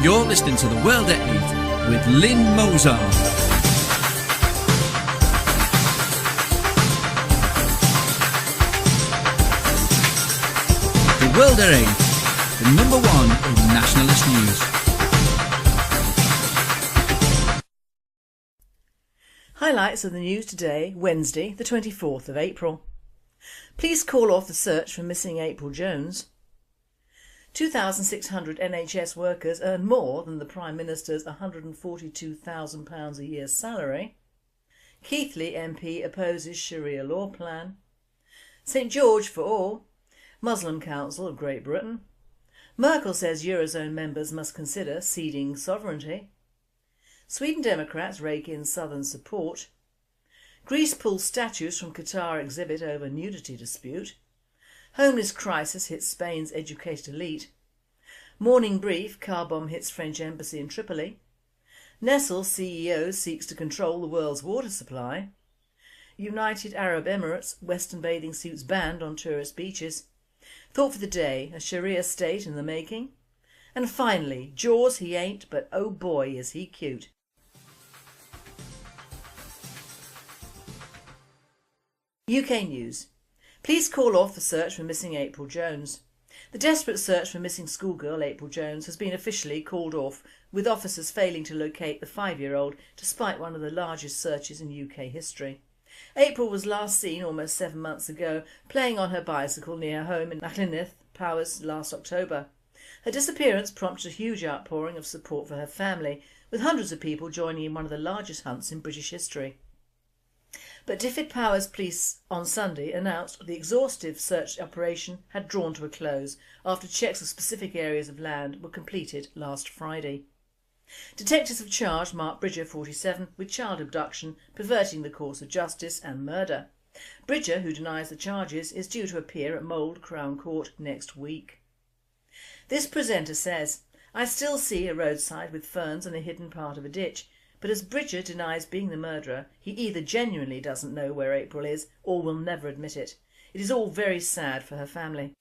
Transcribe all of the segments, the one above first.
You're listening to The World at 8 with Lynne Mozart. The World at 8, the number one in nationalist news. Highlights of the news today, Wednesday, the 24th of April. Please call off the search for missing April Jones. 2,600 NHS workers earn more than the Prime Minister's £142,000 a year salary. Keighley MP opposes Sharia law plan. St George for all. Muslim Council of Great Britain. Merkel says Eurozone members must consider ceding sovereignty. Sweden Democrats rake in southern support. Greece pulls statues from Qatar exhibit over nudity dispute. Homeless crisis hits Spain's educated elite. Morning brief, car bomb hits French embassy in Tripoli. Nestle CEO seeks to control the world's water supply. United Arab Emirates, Western bathing suits banned on tourist beaches. Thought for the day, a Sharia state in the making. And finally, Jaws he ain't, but oh boy is he cute. UK news. Please call off the search for missing April Jones. The desperate search for missing schoolgirl April Jones has been officially called off, with officers failing to locate the 5-year-old despite one of the largest searches in UK history. April was last seen almost 7 months ago playing on her bicycle near her home in Lynne, Powys last October. Her disappearance prompted a huge outpouring of support for her family, with hundreds of people joining in one of the largest hunts in British history. But Powys Police on Sunday announced the exhaustive search operation had drawn to a close after checks of specific areas of land were completed last Friday. Detectives have charged Mark Bridger, 47, with child abduction, perverting the course of justice and murder. Bridger, who denies the charges, is due to appear at Mould Crown Court next week. This presenter says, "I still see a roadside with ferns and a hidden part of a ditch. But as Bridger denies being the murderer, he either genuinely doesn't know where April is or will never admit it. It is all very sad for her family."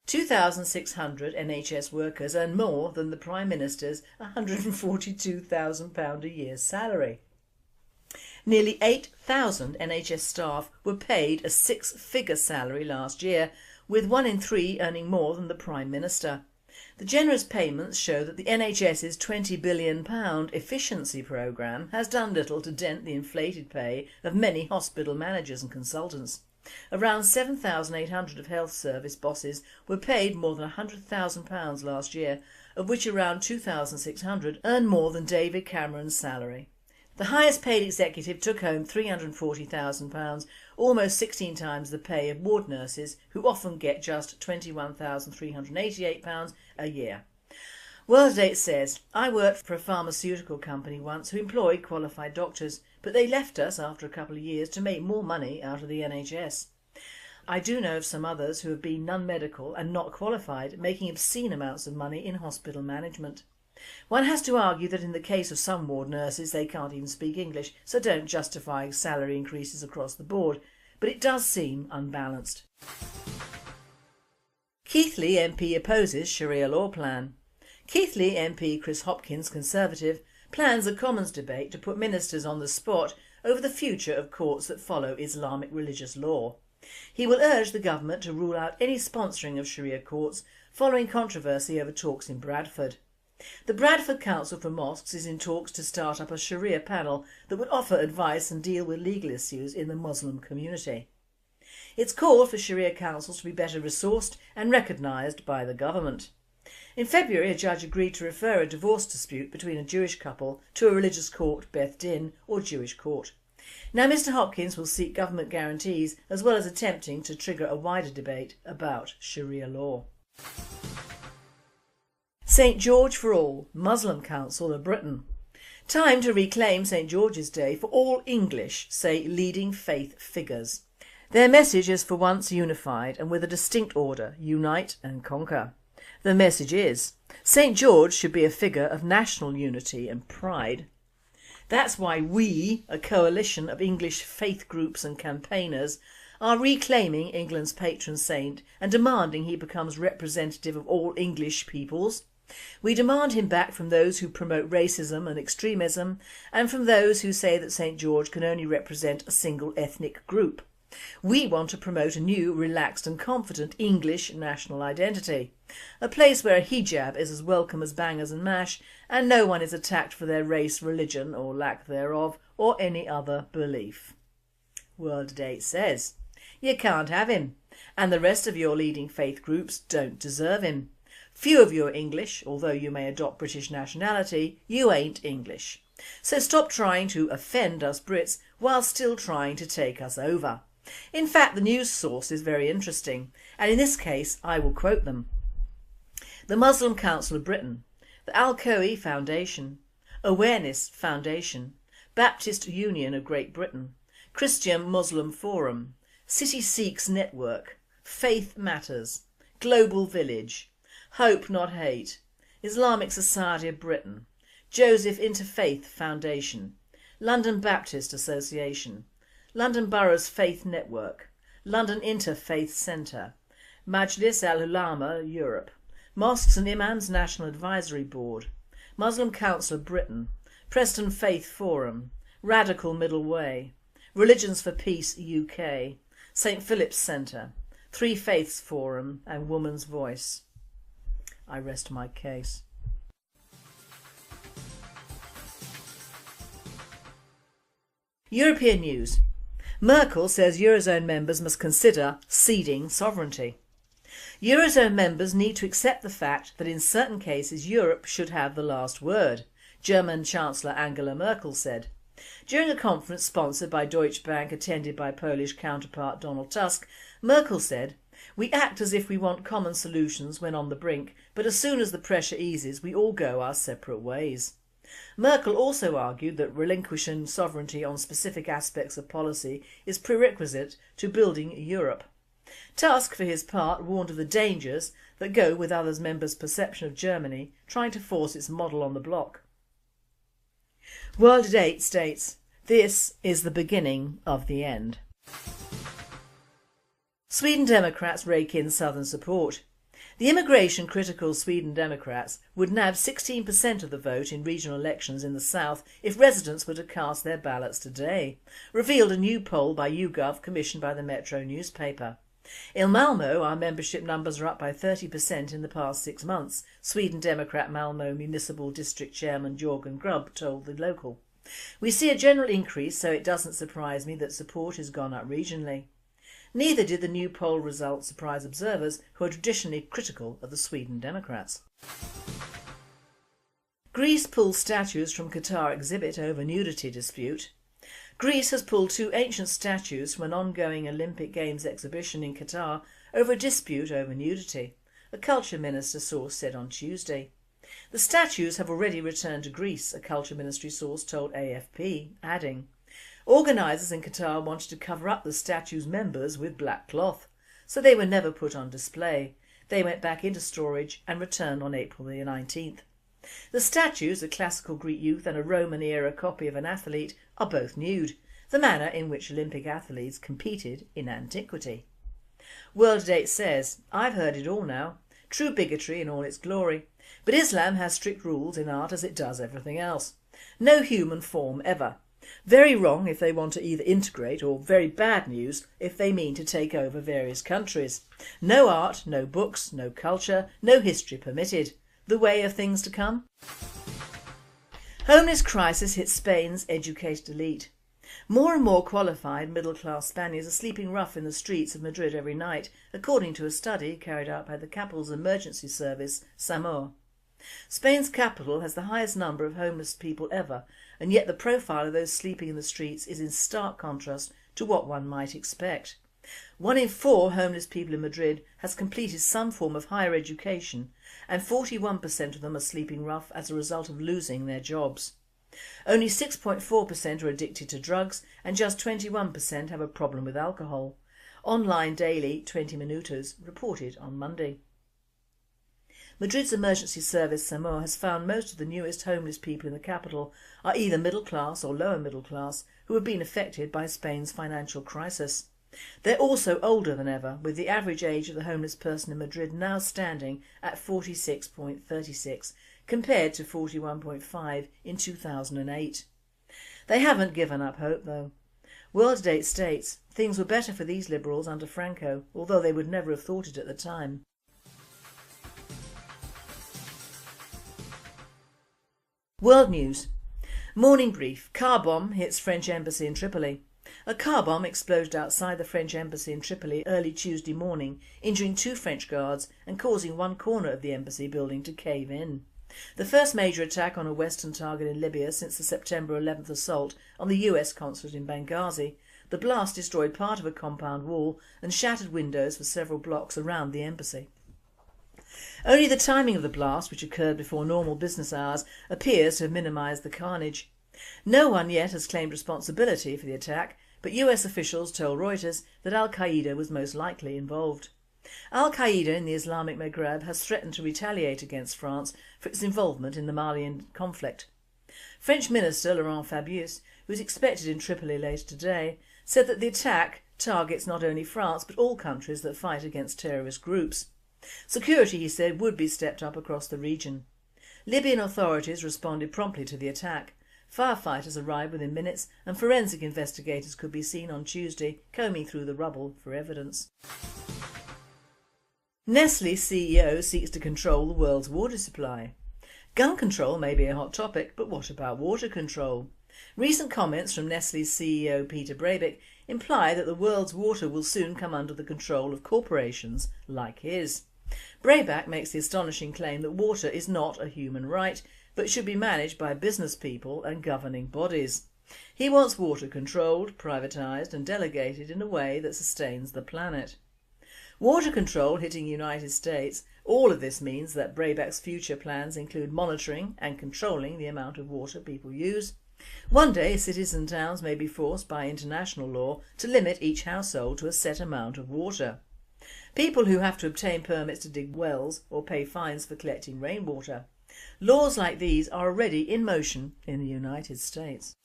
2,600 NHS workers earn more than the Prime Minister's £142,000 a year salary. Nearly 8,000 NHS staff were paid a 6-figure salary last year, with 1 in 3 earning more than the Prime Minister. The generous payments show that the NHS's £20 billion efficiency programme has done little to dent the inflated pay of many hospital managers and consultants. Around 7,800 of health service bosses were paid more than £100,000 last year, of which around 2,600 earn more than David Cameron's salary. The highest paid executive took home £340,000, almost 16 times the pay of ward nurses, who often get just £21,388 a year. World at 8 says, "I worked for a pharmaceutical company once who employed qualified doctors, but they left us after a couple of years to make more money out of the NHS. I do know of some others who have been non-medical and not qualified, making obscene amounts of money in hospital management. One has to argue that in the case of some ward nurses they can't even speak English, so don't justify salary increases across the board, but it does seem unbalanced." Keighley MP opposes Sharia law plan. Keighley MP Chris Hopkins, Conservative, plans a Commons debate to put ministers on the spot over the future of courts that follow Islamic religious law. He will urge the government to rule out any sponsoring of Sharia courts following controversy over talks in Bradford. The Bradford Council for Mosques is in talks to start up a Sharia panel that would offer advice and deal with legal issues in the Muslim community. It's called for Sharia councils to be better resourced and recognised by the government. In February, a judge agreed to refer a divorce dispute between a Jewish couple to a religious court, Beth Din, or Jewish court. Now Mr Hopkins will seek government guarantees as well as attempting to trigger a wider debate about Sharia law. St George for all, Muslim Council of Britain. Time to reclaim St George's Day for all English, say leading faith figures. Their message is for once unified and with a distinct order: unite and conquer. The message is, St George should be a figure of national unity and pride. That's why we, a coalition of English faith groups and campaigners, are reclaiming England's patron saint and demanding he becomes representative of all English peoples. We demand him back from those who promote racism and extremism, and from those who say that St George can only represent a single ethnic group. We want to promote a new, relaxed and confident English national identity. A place where a hijab is as welcome as bangers and mash, and no one is attacked for their race, religion or lack thereof, or any other belief. World Date says, you can't have him, and the rest of your leading faith groups don't deserve him. Few of you are English, although you may adopt British nationality, you ain't English. So stop trying to offend us Brits while still trying to take us over. In fact, the news source is very interesting, and in this case I will quote them. The Muslim Council of Britain, the Al-Khoi Foundation, Awareness Foundation, Baptist Union of Great Britain, Christian Muslim Forum, City Sikhs Network, Faith Matters, Global Village, Hope Not Hate, Islamic Society of Britain, Joseph Interfaith Foundation, London Baptist Association, London Boroughs Faith Network, London Interfaith Centre, Majlis Al-Ulama Europe, Mosques and Imams National Advisory Board, Muslim Council of Britain, Preston Faith Forum, Radical Middle Way, Religions for Peace UK, St Philip's Centre, Three Faiths Forum and Woman's Voice. I rest my case. European news. Merkel says Eurozone members must consider ceding sovereignty. Eurozone members need to accept the fact that in certain cases Europe should have the last word, German Chancellor Angela Merkel said. During a conference sponsored by Deutsche Bank attended by Polish counterpart Donald Tusk, Merkel said, "We act as if we want common solutions when on the brink, but as soon as the pressure eases we all go our separate ways." Merkel also argued that relinquishing sovereignty on specific aspects of policy is prerequisite to building Europe. Tusk, for his part, warned of the dangers that go with others members' perception of Germany trying to force its model on the bloc. World Date states, "This is the beginning of the end." Sweden Democrats rake in southern support. The immigration-critical Sweden Democrats would nab 16% of the vote in regional elections in the south if residents were to cast their ballots today, revealed a new poll by YouGov commissioned by the Metro newspaper. In Malmö, our membership numbers are up by 30% in the past 6 months, Sweden Democrat Malmö Municipal District Chairman Jörgen Grubb told the local. "We see a general increase, so it doesn't surprise me that support has gone up regionally." Neither did the new poll results surprise observers who are traditionally critical of the Sweden Democrats. Greece pulls statues from Qatar exhibit over nudity dispute. Greece has pulled 2 ancient statues from an ongoing Olympic Games exhibition in Qatar over a dispute over nudity, a culture minister source said on Tuesday. The statues have already returned to Greece, a culture ministry source told AFP, adding, "Organisers in Qatar wanted to cover up the statues' members with black cloth, so they were never put on display. They went back into storage and returned on April the 19th. The statues, a classical Greek youth and a Roman-era copy of an athlete, are both nude, the manner in which Olympic athletes competed in antiquity." World Date says, "I've heard it all now. True bigotry in all its glory. But Islam has strict rules in art as it does everything else. No human form ever. Very wrong if they want to either integrate, or very bad news if they mean to take over various countries. No art, no books, no culture, no history permitted. The way of things to come." Homeless crisis hits Spain's educated elite. More and more qualified middle-class Spaniards are sleeping rough in the streets of Madrid every night, according to a study carried out by the capital's emergency service, SAMUR. Spain's capital has the highest number of homeless people ever, and yet the profile of those sleeping in the streets is in stark contrast to what one might expect. 1 in 4 homeless people in Madrid has completed some form of higher education, and 41% of them are sleeping rough as a result of losing their jobs. Only 6.4% are addicted to drugs and just 21% have a problem with alcohol. Online daily 20 Minutos reported on Monday. Madrid's emergency service SAMUR has found most of the newest homeless people in the capital are either middle class or lower middle class who have been affected by Spain's financial crisis. They're also older than ever, with the average age of the homeless person in Madrid now standing at 46.36 compared to 41.5 in 2008. They haven't given up hope though. World Date states things were better for these liberals under Franco, although they would never have thought it at the time. World News. Morning brief. Car bomb hits French embassy in Tripoli. A car bomb exploded outside the French embassy in Tripoli early Tuesday morning, injuring 2 French guards and causing one corner of the embassy building to cave in. The first major attack on a Western target in Libya since the September 11th assault on the US consulate in Benghazi, the blast destroyed part of a compound wall and shattered windows for several blocks around the embassy. Only the timing of the blast, which occurred before normal business hours, appears to have minimised the carnage. No one yet has claimed responsibility for the attack, but US officials told Reuters that Al-Qaeda was most likely involved. Al-Qaeda in the Islamic Maghreb has threatened to retaliate against France for its involvement in the Malian conflict. French Minister Laurent Fabius, who is expected in Tripoli later today, said that the attack targets not only France but all countries that fight against terrorist groups. Security, he said, would be stepped up across the region. Libyan authorities responded promptly to the attack. Firefighters arrived within minutes and forensic investigators could be seen on Tuesday combing through the rubble for evidence. Nestle CEO seeks to control the world's water supply. Gun control may be a hot topic, but what about water control? Recent comments from Nestle's CEO Peter Breivik imply that the world's water will soon come under the control of corporations like his. Breivik makes the astonishing claim that water is not a human right, but should be managed by business people and governing bodies. He wants water controlled, privatised and delegated in a way that sustains the planet. Water control hitting the United States, all of this means that Breivik's future plans include monitoring and controlling the amount of water people use. One day cities and towns may be forced by international law to limit each household to a set amount of water. People who have to obtain permits to dig wells or pay fines for collecting rainwater. Laws like these are already in motion in the United States.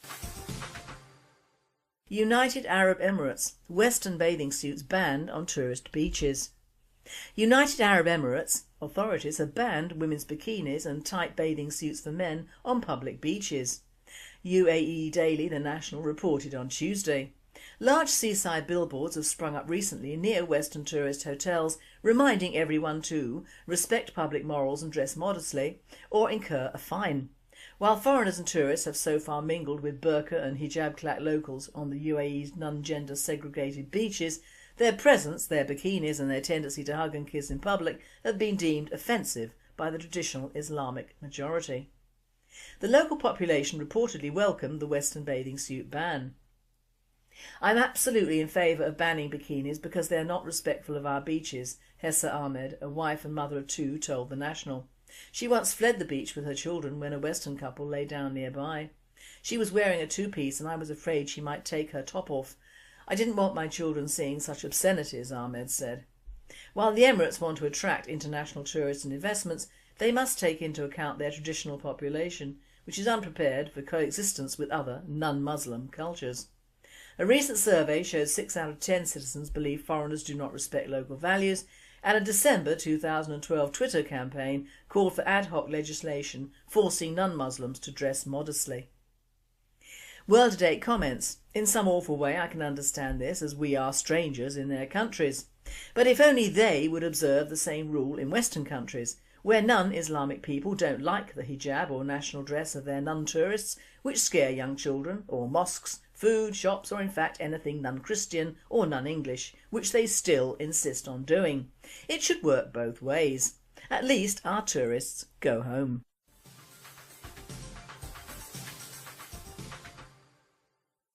United Arab Emirates. Western bathing suits banned on tourist beaches. United Arab Emirates authorities have banned women's bikinis and tight bathing suits for men on public beaches. UAE Daily, the National, reported on Tuesday. Large seaside billboards have sprung up recently near Western tourist hotels, reminding everyone to respect public morals and dress modestly or incur a fine. While foreigners and tourists have so far mingled with burqa and hijab-clad locals on the UAE's non-gender segregated beaches, their presence, their bikinis and their tendency to hug and kiss in public have been deemed offensive by the traditional Islamic majority. The local population reportedly welcomed the Western bathing suit ban. "I'm absolutely in favour of banning bikinis because they are not respectful of our beaches," Hessa Ahmed, a wife and mother of 2, told the National. She once fled the beach with her children when a Western couple lay down nearby. "She was wearing a two-piece and I was afraid she might take her top off. I didn't want my children seeing such obscenities," Ahmed said. While the Emirates want to attract international tourists and investments, they must take into account their traditional population, which is unprepared for coexistence with other non-Muslim cultures. A recent survey shows 6 out of 10 citizens believe foreigners do not respect local values, and a December 2012 Twitter campaign called for ad hoc legislation forcing non-Muslims to dress modestly. World Today comments, "In some awful way I can understand this, as we are strangers in their countries. But if only they would observe the same rule in Western countries, where non-Islamic people don't like the hijab or national dress of their non-tourists, which scare young children, or mosques, food, shops, or in fact anything non-Christian or non-English, which they still insist on doing. It should work both ways. At least our tourists go home."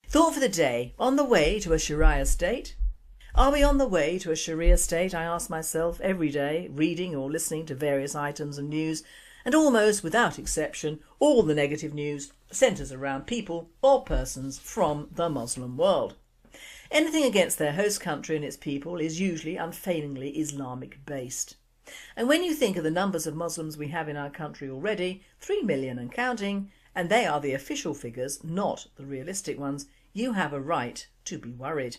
Thought for the day: on the way to a Sharia state? Are we on the way to a Sharia state, I ask myself every day, reading or listening to various items and news, and almost without exception all the negative news centres around people or persons from the Muslim world. Anything against their host country and its people is usually unfailingly Islamic based. And when you think of the numbers of Muslims we have in our country already, 3 million and counting, and they are the official figures, not the realistic ones, you have a right to be worried.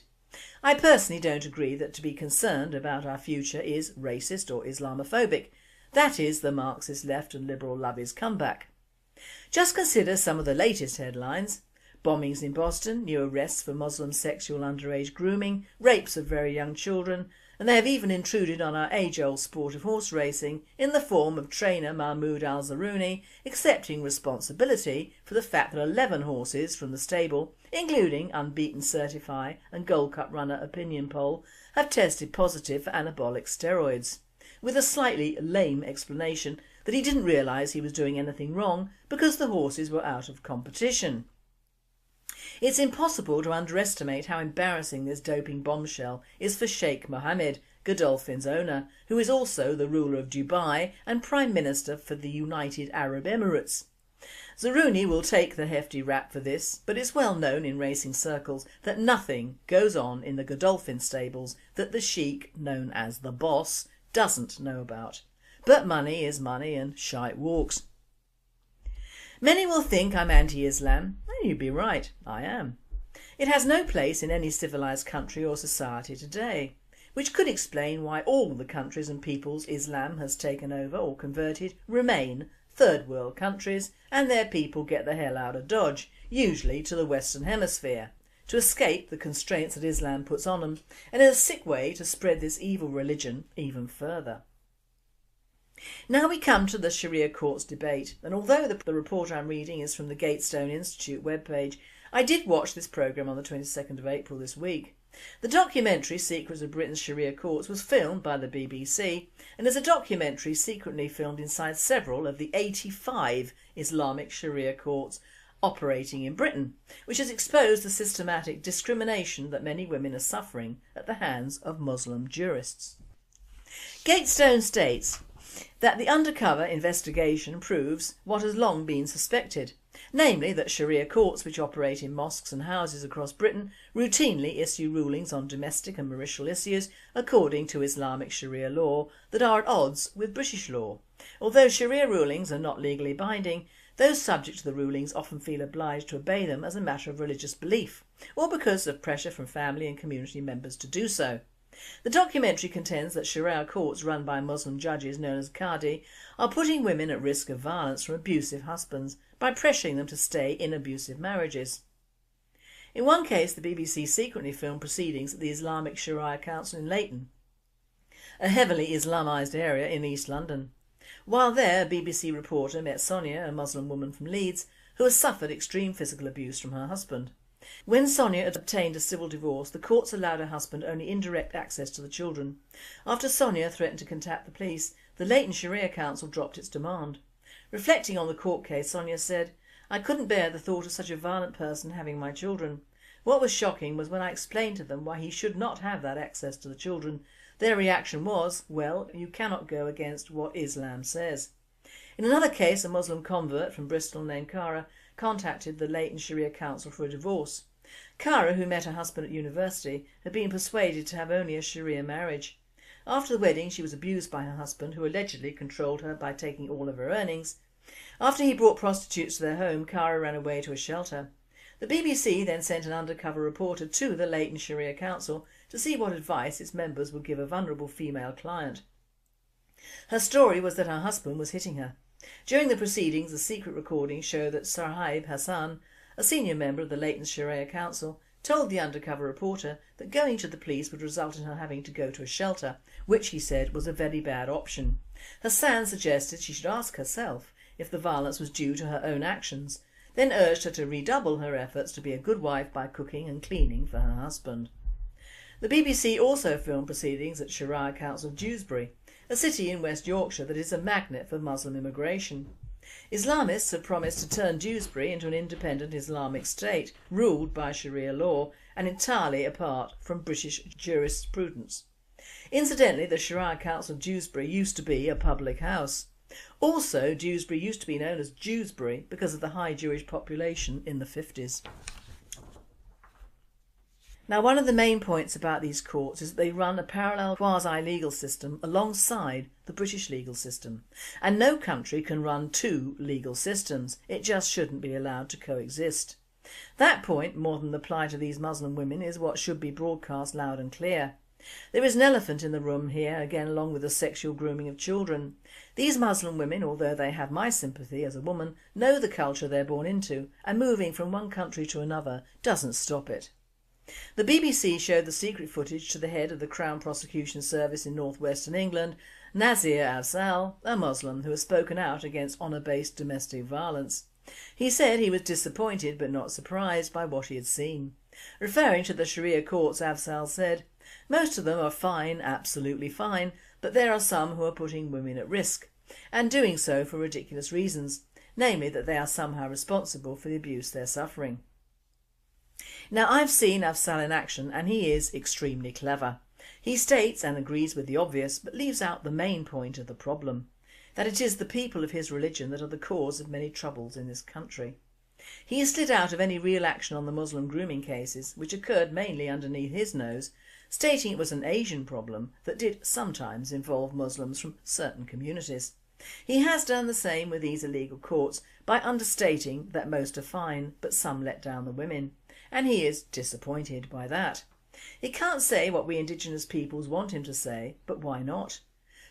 I personally don't agree that to be concerned about our future is racist or Islamophobic. That is the Marxist left and liberal lovey's comeback. Just consider some of the latest headlines. Bombings in Boston, new arrests for Muslim sexual underage grooming, rapes of very young children, and they have even intruded on our age-old sport of horse racing in the form of trainer Mahmoud Al-Zaruni accepting responsibility for the fact that 11 horses from the stable, including unbeaten Certify and Gold Cup runner Opinion Poll, have tested positive for anabolic steroids, with a slightly lame explanation that he didn't realise he was doing anything wrong because the horses were out of competition. It's impossible to underestimate how embarrassing this doping bombshell is for Sheikh Mohammed, Godolphin's owner, who is also the ruler of Dubai and Prime Minister for the United Arab Emirates. Zaruni will take the hefty rap for this, but it's well known in racing circles that nothing goes on in the Godolphin stables that the Sheikh, known as the boss, doesn't know about. But money is money and shite walks. Many will think I'm anti-Islam, and you'd be right, I am. It has no place in any civilised country or society today, which could explain why all the countries and peoples Islam has taken over or converted remain third world countries, and their people get the hell out of Dodge, usually to the Western Hemisphere, to escape the constraints that Islam puts on them, and in a sick way to spread this evil religion even further. Now we come to the Sharia courts debate, and although the report I'm reading is from the Gatestone Institute webpage, I did watch this programme on the 22nd of April this week. The documentary Secrets of Britain's Sharia Courts was filmed by the BBC and is a documentary secretly filmed inside several of the 85 Islamic Sharia courts operating in Britain, which has exposed the systematic discrimination that many women are suffering at the hands of Muslim jurists. Gatestone states that the undercover investigation proves what has long been suspected, namely that Sharia courts which operate in mosques and houses across Britain routinely issue rulings on domestic and marital issues according to Islamic Sharia law that are at odds with British law. Although Sharia rulings are not legally binding, those subject to the rulings often feel obliged to obey them as a matter of religious belief, or because of pressure from family and community members to do so. The documentary contends that Sharia courts run by Muslim judges known as Qadi are putting women at risk of violence from abusive husbands by pressuring them to stay in abusive marriages. In one case, the BBC secretly filmed proceedings at the Islamic Sharia Council in Leyton, a heavily Islamised area in East London. While there, a BBC reporter met Sonia, a Muslim woman from Leeds, who has suffered extreme physical abuse from her husband. When Sonia had obtained a civil divorce, the courts allowed her husband only indirect access to the children. After Sonia threatened to contact the police, the Leyton Sharia Council dropped its demand. Reflecting on the court case, Sonia said, "I couldn't bear the thought of such a violent person having my children. What was shocking was when I explained to them why he should not have that access to the children. Their reaction was, well, you cannot go against what Islam says." In another case, a Muslim convert from Bristol named Cara contacted the Leyton Sharia Council for a divorce. Cara, who met her husband at university, had been persuaded to have only a Sharia marriage. After the wedding, she was abused by her husband, who allegedly controlled her by taking all of her earnings. After he brought prostitutes to their home, Cara ran away to a shelter. The BBC then sent an undercover reporter to the Leyton Sharia Council to see what advice its members would give a vulnerable female client. Her story was that her husband was hitting her. During the proceedings, the secret recordings show that Sahib Hassan, a senior member of the Leyton Sharia Council, told the undercover reporter that going to the police would result in her having to go to a shelter, which he said was a very bad option. Hassan suggested she should ask herself if the violence was due to her own actions, then urged her to redouble her efforts to be a good wife by cooking and cleaning for her husband. The BBC also filmed proceedings at Sharia Council Dewsbury, a city in West Yorkshire that is a magnet for Muslim immigration. Islamists have promised to turn Dewsbury into an independent Islamic state ruled by Sharia law and entirely apart from British jurisprudence. Incidentally, the Sharia Council of Dewsbury used to be a public house. Also, Dewsbury used to be known as Dewsbury because of the high Jewish population in the 50s. Now, one of the main points about these courts is that they run a parallel quasi-legal system alongside the British legal system, and no country can run two legal systems. It just shouldn't be allowed to coexist. That point, more than the plight of these Muslim women, is what should be broadcast loud and clear. There is an elephant in the room here, again along with the sexual grooming of children. These Muslim women, although they have my sympathy as a woman, know the culture they're born into, and moving from one country to another doesn't stop it. The BBC showed the secret footage to the head of the Crown Prosecution Service in northwestern England, Nazir Afzal, a Muslim who has spoken out against honour-based domestic violence. He said he was disappointed but not surprised by what he had seen. Referring to the Sharia courts, Afzal said, "Most of them are fine, absolutely fine, but there are some who are putting women at risk, and doing so for ridiculous reasons, namely that they are somehow responsible for the abuse they're suffering." Now, I've seen Afzal in action and he is extremely clever. He states and agrees with the obvious but leaves out the main point of the problem, that it is the people of his religion that are the cause of many troubles in this country. He has slid out of any real action on the Muslim grooming cases, which occurred mainly underneath his nose, stating it was an Asian problem that did sometimes involve Muslims from certain communities. He has done the same with these illegal courts by understating that most are fine but some let down the women, and he is disappointed by that. He can't say what we indigenous peoples want him to say, but why not?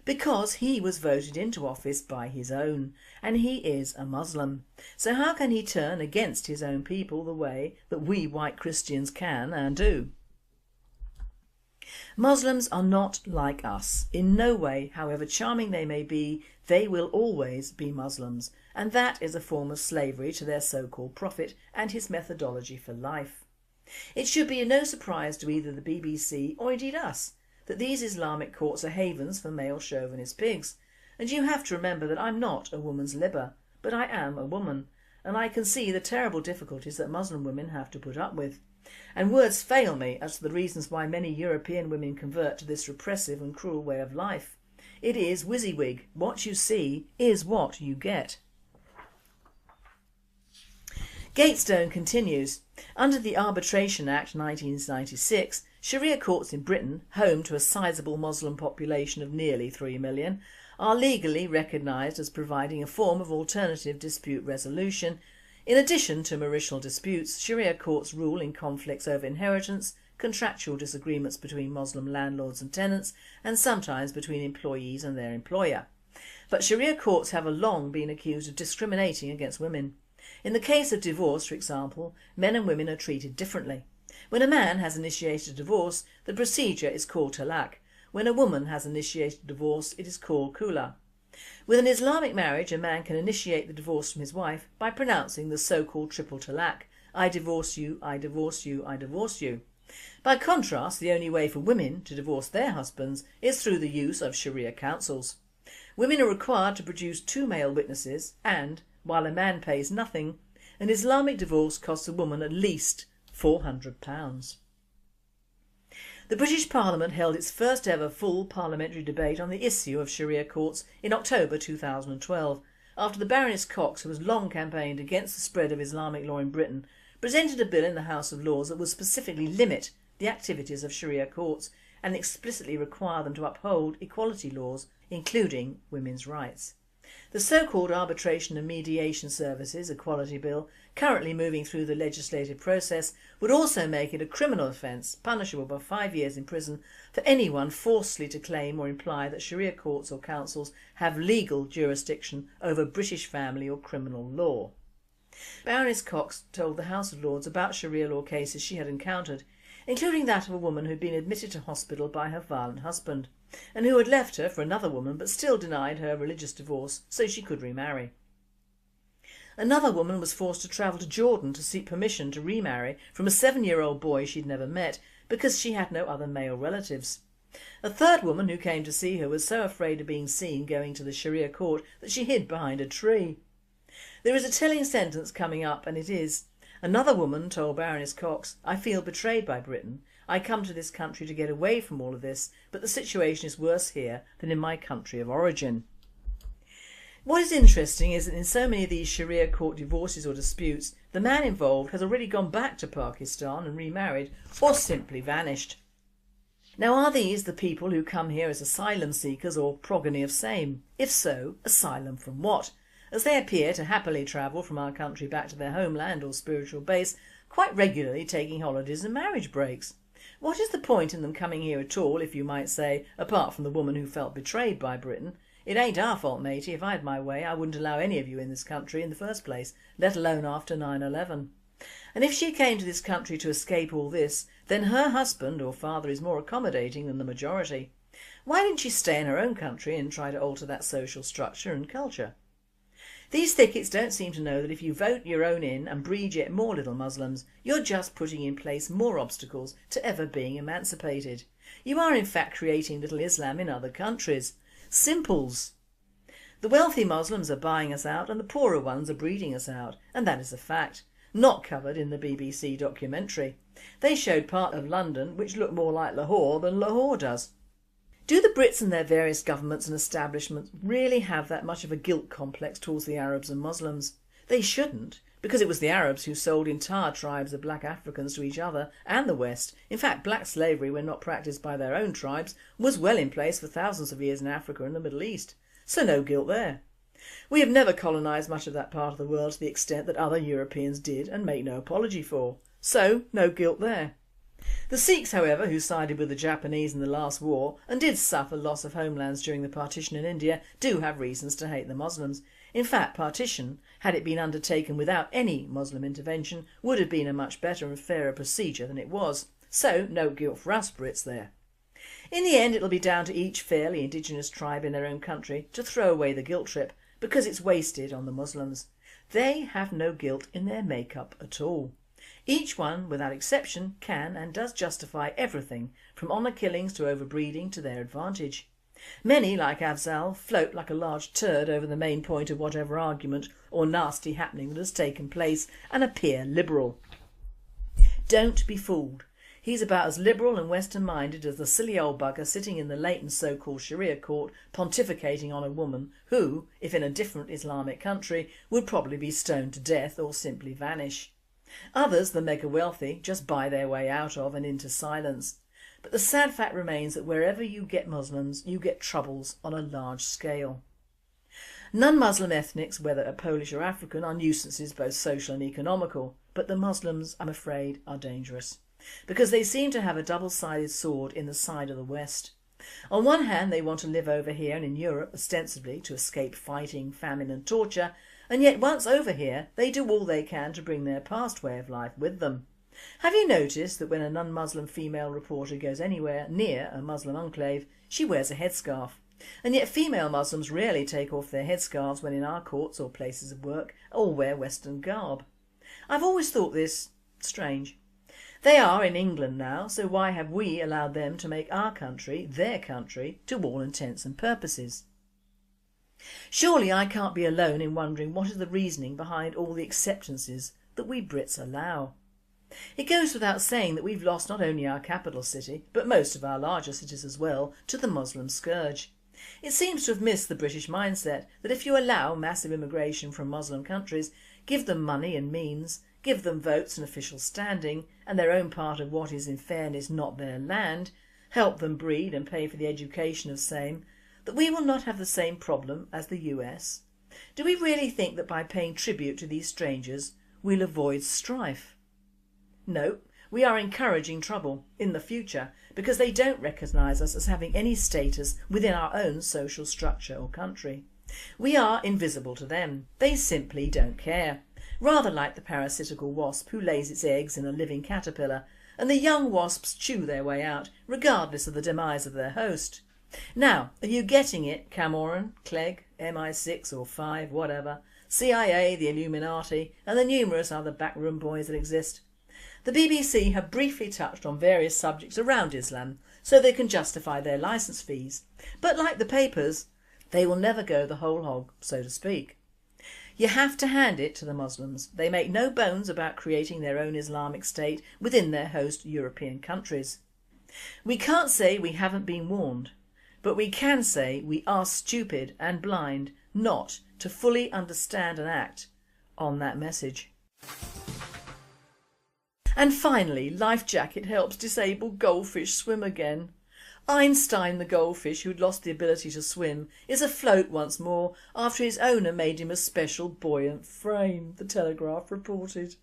Because he was voted into office by his own, and he is a Muslim. So how can he turn against his own people the way that we white Christians can and do? Muslims are not like us. In no way, however charming they may be, they will always be Muslims, and that is a form of slavery to their so-called prophet and his methodology for life. It should be no surprise to either the BBC or indeed us that these Islamic courts are havens for male chauvinist pigs, and you have to remember that I'm not a woman's libber, but I am a woman, and I can see the terrible difficulties that Muslim women have to put up with. And words fail me as to the reasons why many European women convert to this repressive and cruel way of life. It is WYSIWYG. What you see is what you get. Gatestone continues. Under the Arbitration Act 1996, Sharia courts in Britain, home to a sizable Muslim population of nearly 3 million, are legally recognised as providing a form of alternative dispute resolution. In addition to marital disputes, Sharia courts rule in conflicts over inheritance, contractual disagreements between Muslim landlords and tenants, and sometimes between employees and their employer. But Sharia courts have long been accused of discriminating against women. In the case of divorce, for example, men and women are treated differently. When a man has initiated a divorce, the procedure is called talaq. When a woman has initiated a divorce, it is called khula. With an Islamic marriage, a man can initiate the divorce from his wife by pronouncing the so-called triple talaq: I divorce you, I divorce you, I divorce you. By contrast, the only way for women to divorce their husbands is through the use of Sharia councils. Women are required to produce 2 male witnesses and, while a man pays nothing, an Islamic divorce costs a woman at least £400. The British Parliament held its first ever full parliamentary debate on the issue of Sharia courts in October 2012, after the Baroness Cox, who has long campaigned against the spread of Islamic law in Britain, presented a bill in the House of Lords that would specifically limit the activities of Sharia courts and explicitly require them to uphold equality laws, including women's rights. The so-called Arbitration and Mediation Services Equality Bill, currently moving through the legislative process, would also make it a criminal offence, punishable by 5 years in prison, for anyone forcefully to claim or imply that Sharia courts or councils have legal jurisdiction over British family or criminal law. Baroness Cox told the House of Lords about Sharia law cases she had encountered, including that of a woman who had been admitted to hospital by her violent husband, and who had left her for another woman but still denied her religious divorce so she could remarry. Another woman was forced to travel to Jordan to seek permission to remarry from a 7-year-old boy she'd never met because she had no other male relatives. A third woman who came to see her was so afraid of being seen going to the Sharia court that she hid behind a tree. There is a telling sentence coming up, and it is, another woman told Baroness Cox, "I feel betrayed by Britain. I come to this country to get away from all of this, but the situation is worse here than in my country of origin." What is interesting is that in so many of these Sharia court divorces or disputes, the man involved has already gone back to Pakistan and remarried, or simply vanished. Now, are these the people who come here as asylum seekers or progeny of same? If so, asylum from what? as they appear to happily travel from our country back to their homeland or spiritual base, quite regularly taking holidays and marriage breaks. What is the point in them coming here at all, if you might say, apart from the woman who felt betrayed by Britain? It ain't our fault, matey. If I had my way I wouldn't allow any of you in this country in the first place, let alone after 9/11. And if she came to this country to escape all this, then her husband or father is more accommodating than the majority. Why didn't she stay in her own country and try to alter that social structure and culture? These thickets don't seem to know that if you vote your own in and breed yet more little Muslims, you're just putting in place more obstacles to ever being emancipated. You are in fact creating little Islam in other countries. Simples. The wealthy Muslims are buying us out and the poorer ones are breeding us out, and that is a fact. Not covered in the BBC documentary. They showed part of London which looked more like Lahore than Lahore does. Do the Brits and their various governments and establishments really have that much of a guilt complex towards the Arabs and Muslims? They shouldn't, because it was the Arabs who sold entire tribes of black Africans to each other and the West. In fact, black slavery, when not practised by their own tribes, was well in place for thousands of years in Africa and the Middle East. So no guilt there. We have never colonised much of that part of the world to the extent that other Europeans did and make no apology for. So no guilt there. The Sikhs, however, who sided with the Japanese in the last war and did suffer loss of homelands during the partition in India, do have reasons to hate the Muslims. In fact, partition, had it been undertaken without any Muslim intervention, would have been a much better and fairer procedure than it was. So no guilt for us Brits there. In the end it'll be down to each fairly indigenous tribe in their own country to throw away the guilt trip, because it's wasted on the Muslims. They have no guilt in their make-up at all. Each one, without exception, can and does justify everything, from honour killings to overbreeding, to their advantage. Many, like Afzal, float like a large turd over the main point of whatever argument or nasty happening that has taken place and appear liberal. Don't be fooled. He's about as liberal and western-minded as the silly old bugger sitting in the latent so-called Sharia court pontificating on a woman who, if in a different Islamic country, would probably be stoned to death or simply vanish. Others, the mega-wealthy, just buy their way out of and into silence. But the sad fact remains that wherever you get Muslims, you get troubles on a large scale. Non-Muslim ethnics, whether Polish or African, are nuisances both social and economical, but the Muslims, I'm afraid, are dangerous, because they seem to have a double-sided sword in the side of the West. On one hand they want to live over here and in Europe ostensibly to escape fighting, famine and torture, and yet once over here they do all they can to bring their past way of life with them. Have you noticed that when a non-Muslim female reporter goes anywhere near a Muslim enclave, she wears a headscarf? And yet female Muslims rarely take off their headscarves when in our courts or places of work, or wear Western garb. I've always thought this strange. They are in England now, so why have we allowed them to make our country their country to all intents and purposes? Surely I can't be alone in wondering what is the reasoning behind all the acceptances that we Brits allow. It goes without saying that we've lost not only our capital city, but most of our larger cities as well, to the Muslim scourge. It seems to have missed the British mindset that if you allow massive immigration from Muslim countries, give them money and means, give them votes and official standing, and their own part of what is in fairness not their land, help them breed and pay for the education of same, that we will not have the same problem as the US? Do we really think that by paying tribute to these strangers we'll avoid strife? No, we are encouraging trouble in the future because they don't recognise us as having any status within our own social structure or country. We are invisible to them. They simply don't care. Rather like the parasitical wasp who lays its eggs in a living caterpillar, and the young wasps chew their way out regardless of the demise of their host. Now, are you getting it, Cameron, Clegg, MI6 or 5, whatever, CIA, the Illuminati and the numerous other backroom boys that exist? The BBC have briefly touched on various subjects around Islam so they can justify their licence fees, but like the papers, they will never go the whole hog, so to speak. You have to hand it to the Muslims. They make no bones about creating their own Islamic state within their host European countries. We can't say we haven't been warned, but we can say we are stupid and blind not to fully understand and act on that message. And finally, life jacket helps disabled goldfish swim again. Einstein the goldfish, who'd lost the ability to swim, is afloat once more after his owner made him a special buoyant frame, the Telegraph reported.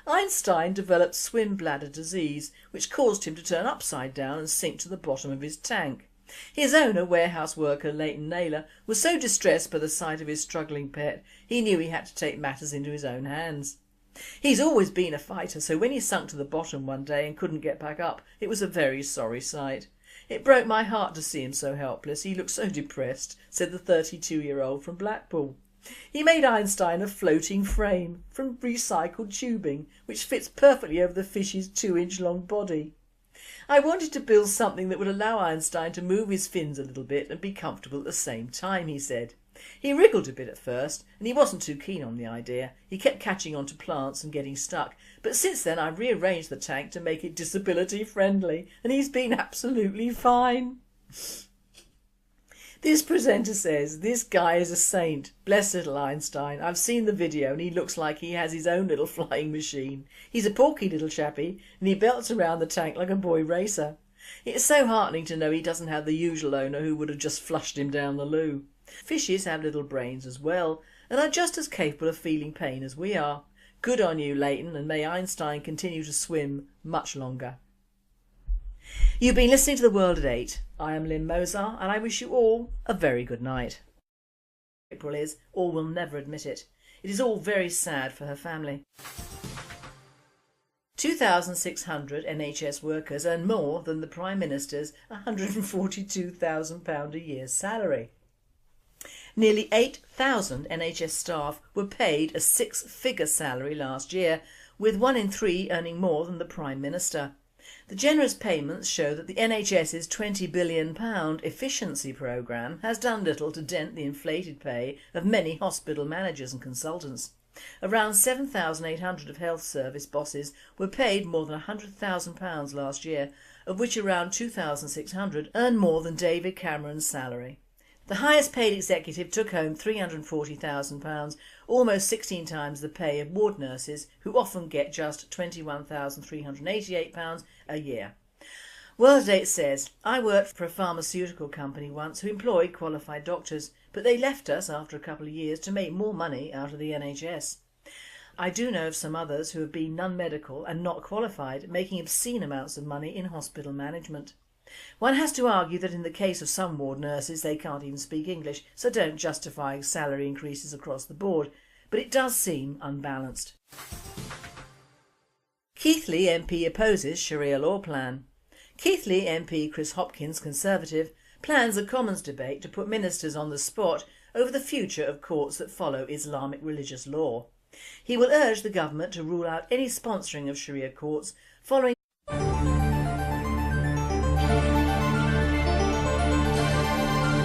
Einstein developed swim bladder disease, which caused him to turn upside down and sink to the bottom of his tank. His owner, warehouse worker Lynne, was so distressed by the sight of his struggling pet, he knew he had to take matters into his own hands. He's always been a fighter, so when he sunk to the bottom one day and couldn't get back up, it was a very sorry sight. It broke my heart to see him so helpless. He looked so depressed, said the 32-year-old from Blackpool. He made Einstein a floating frame from recycled tubing, which fits perfectly over the fish's 2-inch long body. I wanted to build something that would allow Einstein to move his fins a little bit and be comfortable at the same time, he said. He wriggled a bit at first and he wasn't too keen on the idea. He kept catching onto plants and getting stuck, but since then I've rearranged the tank to make it disability friendly and he's been absolutely fine. This presenter says, "This guy is a saint. Bless little Einstein. I've seen the video and he looks like he has his own little flying machine. He's a porky little chappie and he belts around the tank like a boy racer. It's so heartening to know he doesn't have the usual owner who would have just flushed him down the loo. Fishes have little brains as well and are just as capable of feeling pain as we are. Good on you, Leighton, and may Einstein continue to swim much longer." You've been listening to The World at 8. I am Lynne Mozart and I wish you all a very good night. April is, or will never admit it. It is all very sad for her family. 2,600 NHS workers earn more than the Prime Minister's £142,000 a year salary. Nearly 8,000 NHS staff were paid a 6-figure salary last year, with 1 in 3 earning more than the Prime Minister. The generous payments show that the NHS's £20 billion efficiency programme has done little to dent the inflated pay of many hospital managers and consultants. Around 7,800 of health service bosses were paid more than £100,000 last year, of which around 2,600 earned more than David Cameron's salary. The highest paid executive took home £340,000, almost 16 times the pay of ward nurses, who often get just £21,388 a year. World at 8 says, "I worked for a pharmaceutical company once who employed qualified doctors, but they left us after a couple of years to make more money out of the NHS. I do know of some others who have been non-medical and not qualified, making obscene amounts of money in hospital management. One has to argue that in the case of some ward nurses they can't even speak English, so don't justify salary increases across the board, but it does seem unbalanced." Keighley MP opposes Sharia law plan. Keighley MP Chris Hopkins, Conservative, plans a Commons debate to put ministers on the spot over the future of courts that follow Islamic religious law. He will urge the government to rule out any sponsoring of Sharia courts following.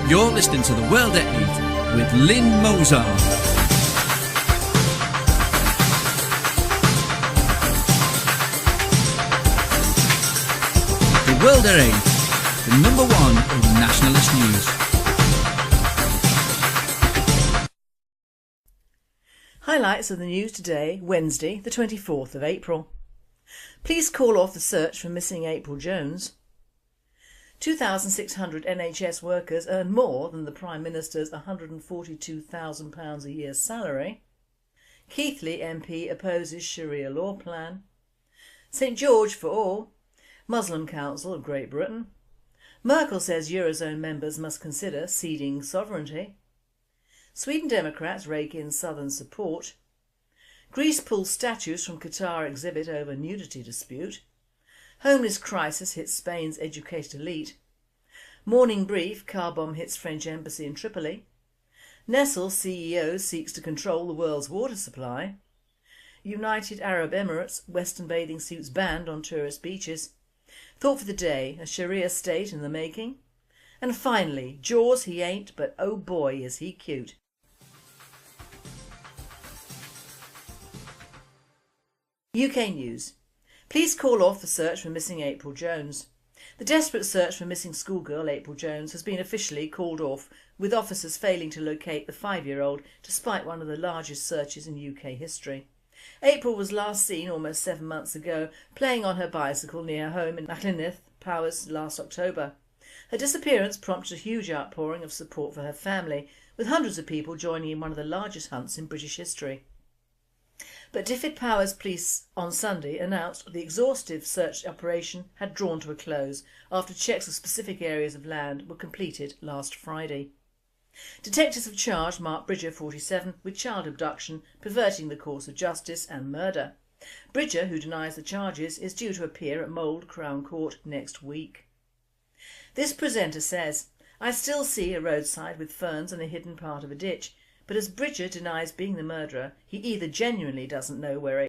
You're listening to The World at 8 with Lynne Mozart. The World at 8, the number one in nationalist news. Highlights of the news today, Wednesday the 24th of April. Please call off the search for missing April Jones. 2,600 NHS workers earn more than the Prime Minister's £142,000 a year salary. Keighley MP opposes Sharia law plan. St George for all. Muslim Council of Great Britain. Merkel says Eurozone members must consider ceding sovereignty. Sweden Democrats rake in southern support. Greece pulls statues from Qatar exhibit over nudity dispute. Homeless crisis hits Spain's educated elite. Morning brief, car bomb hits French embassy in Tripoli. Nestle CEO seeks to control the world's water supply. United Arab Emirates, Western bathing suits banned on tourist beaches. Thought for the day, a Sharia state in the making. And finally, Jaws he ain't, but oh boy is he cute. UK News. Please call off the search for missing April Jones. The desperate search for missing schoolgirl April Jones has been officially called off, with officers failing to locate the 5-year-old despite one of the largest searches in UK history. April was last seen almost 7 months ago, playing on her bicycle near home in Llanynith, Powys, last October. Her disappearance prompted a huge outpouring of support for her family, with hundreds of people joining in one of the largest hunts in British history. But Dyfed-Powys Police on Sunday announced the exhaustive search operation had drawn to a close after checks of specific areas of land were completed last Friday. Detectives have charged Mark Bridger, 47, with child abduction, perverting the course of justice and murder. Bridger, who denies the charges, is due to appear at Mould Crown Court next week. This presenter says, "I still see a roadside with ferns and a hidden part of a ditch, but as Bridger denies being the murderer, he either genuinely doesn't know where